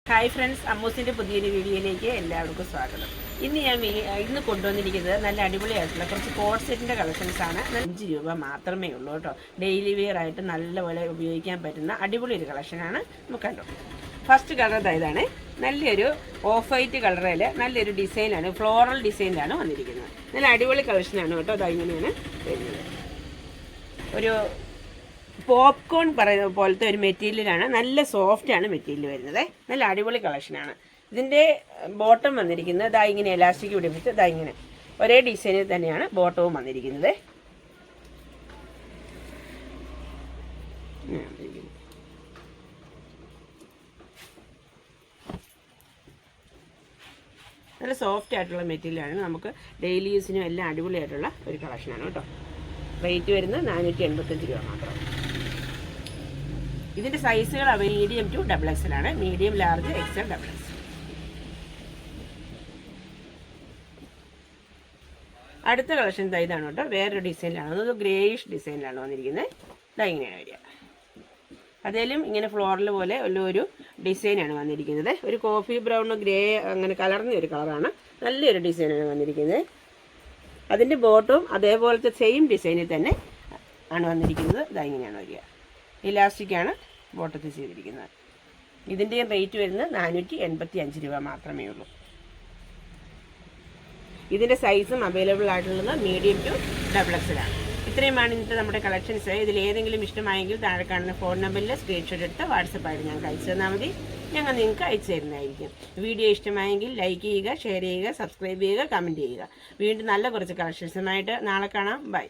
Hi friends, അമ്മൂസിൻ്റെ പുതിയൊരു വീഡിയോയിലേക്ക് എല്ലാവർക്കും സ്വാഗതം. ഇന്ന് കൊണ്ടുവന്നിരിക്കുന്നത് നല്ല അടിപൊളിയായിട്ടുള്ള കുറച്ച് കോഡ് സെറ്റിൻ്റെ കളക്ഷൻസാണ്. 5 രൂപ മാത്രമേ ഉള്ളൂ കേട്ടോ. ഡെയിലി വെയർ ആയിട്ട് നല്ലപോലെ ഉപയോഗിക്കാൻ പറ്റുന്ന അടിപൊളി ഒരു കളക്ഷനാണ്. നമുക്ക് കണ്ടോ. ഫസ്റ്റ് കളർ ഇതാണ്. നല്ലൊരു ഓഫ് വൈറ്റ് കളറിൽ നല്ലൊരു ഡിസൈനാണ്, ഫ്ലോറൽ ഡിസൈനിലാണ് വന്നിരിക്കുന്നത്. നല്ല അടിപൊളി കളക്ഷനാണ് കേട്ടോ. ഇങ്ങനെയാണ് വരുന്നത്. ഒരു പോപ്കോൺ പറയുന്ന പോലത്തെ ഒരു മെറ്റീരിയലാണ്. നല്ല സോഫ്റ്റാണ് മെറ്റീരിയൽ വരുന്നത്. നല്ല അടിപൊളി കളക്ഷനാണ്. ഇതിൻ്റെ ബോട്ടം വന്നിരിക്കുന്നത് ഇങ്ങനെ എലാസ്റ്റിക് പിടിപ്പിച്ച് ഇങ്ങനെ ഒരേ ഡിസൈനിൽ തന്നെയാണ് ബോട്ടവും വന്നിരിക്കുന്നത്. നല്ല സോഫ്റ്റ് ആയിട്ടുള്ള മെറ്റീരിയലാണ്. നമുക്ക് ഡെയിലി യൂസിനും എല്ലാം അടിപൊളിയായിട്ടുള്ള ഒരു കളക്ഷനാണ് കേട്ടോ. റേറ്റ് വരുന്നത് 485 രൂപ മാത്രം. ഇതിൻ്റെ സൈസുകൾ മീഡിയം ടു XXL ആണ്. Medium, large, XL, XXL. അടുത്ത കളക്ഷൻ ഇതാണ് കേട്ടോ. വേറൊരു ഡിസൈനിലാണ്, അതൊരു ഗ്രേയിഷ് ഡിസൈനിലാണ് വന്നിരിക്കുന്നത്. ഇങ്ങനെയാണ് വരിക. അതേലും ഇങ്ങനെ ഫ്ലോറൽ പോലെ ഒരു ഡിസൈനാണ് വന്നിരിക്കുന്നത്. ഒരു കോഫി ബ്രൗൺ ഗ്രേ അങ്ങനെ കലർന്ന ഒരു കളറാണ്. നല്ലൊരു ഡിസൈനാണ് വന്നിരിക്കുന്നത്. അതിൻ്റെ ബോട്ടവും അതേപോലത്തെ സെയിം ഡിസൈനിൽ തന്നെ ആണ് വന്നിരിക്കുന്നത്. ഇങ്ങനെയാണ് വരിക. ഇലാസ്റ്റിക്കാണ് ബോട്ടത്തിൽ ചെയ്തിരിക്കുന്നത്. ഇതിൻ്റെയും റേറ്റ് വരുന്നത് 485 രൂപ മാത്രമേ ഉള്ളൂ. ഇതിൻ്റെ സൈസും അവൈലബിൾ ആയിട്ടുള്ളത് മീഡിയം ടു XXL ആണ്. ഇത്രയുമാണ് ഇന്നത്തെ നമ്മുടെ കളക്ഷൻസ്. ഇതിൽ ഏതെങ്കിലും ഇഷ്ടമായെങ്കിൽ താഴെ കാണുന്ന ഫോൺ നമ്പറിൽ സ്ക്രീൻഷോട്ട് എടുത്ത് വാട്സപ്പായിട്ട് ഞങ്ങൾക്ക് അയച്ചു തന്നാൽ മതി. ഞങ്ങൾ നിങ്ങൾക്ക് അയച്ചു തരുന്നതായിരിക്കും. വീഡിയോ ഇഷ്ടമായെങ്കിൽ ലൈക്ക് ചെയ്യുക, ഷെയർ ചെയ്യുക, സബ്സ്ക്രൈബ് ചെയ്യുക, കമൻറ്റ് ചെയ്യുക. വീണ്ടും നല്ല കുറച്ച് കളക്ഷൻസുമായിട്ട് നാളെ കാണാം. ബൈ.